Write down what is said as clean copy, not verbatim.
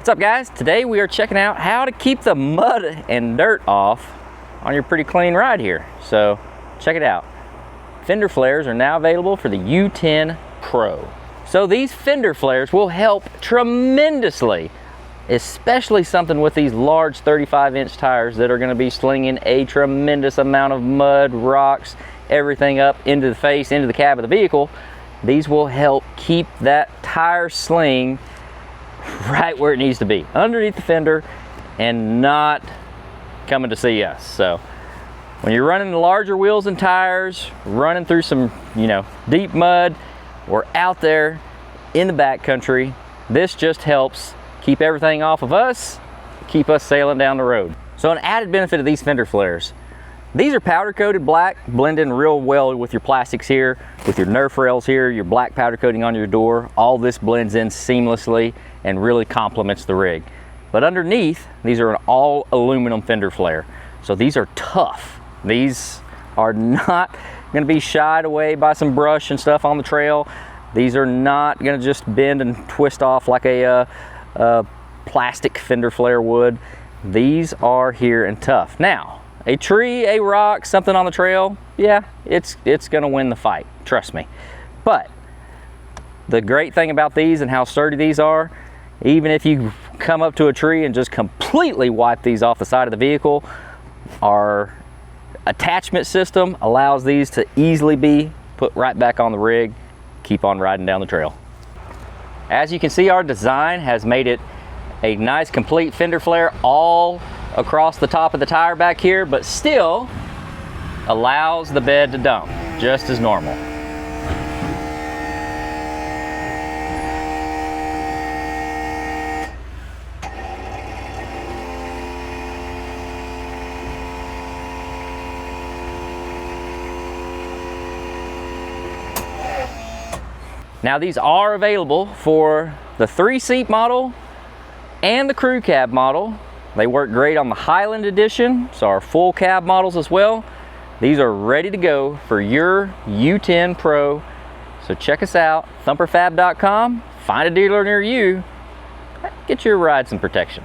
What's up, guys? Today we are checking out how to keep the mud and dirt off on your pretty clean ride here. So check it out. Fender Flares are now available for the U10 Pro. So these Fender Flares will help tremendously, especially something with these large 35-inch tires that are going to be slinging a tremendous amount of mud, rocks, everything up into the face, into the cab of the vehicle. These will help keep that tire sling right where it needs to be, underneath the fender and not coming to see us. So when you're running the larger wheels and tires, running through some, deep mud, or out there in the backcountry, this just helps keep everything off of us, keep us sailing down the road. So an added benefit of these Fender Flares, these are powder coated black, blend in real well with your plastics here, with your Nerf rails here, your black powder coating on your door. All this blends in seamlessly and really complements the rig. But underneath, these are an all aluminum Fender Flare. So these are tough. These are not gonna be shied away by some brush and stuff on the trail. These are not gonna just bend and twist off like a plastic Fender Flare would. These are here and tough. Now, a tree, a rock, something on the trail, yeah, it's gonna win the fight, trust me. But the great thing about these and how sturdy these are, even if you come up to a tree and just completely wipe these off the side of the vehicle, our attachment system allows these to easily be put right back on the rig, keep on riding down the trail. As you can see, our design has made it a nice complete Fender Flare all across the top of the tire back here, but still allows the bed to dump just as normal. Now these are available for the 3-seat model and the crew cab model. They work great on the Highland Edition, so our full cab models as well. These are ready to go for your U10 Pro. So check us out, thumperfab.com, find a dealer near you, get your ride some protection.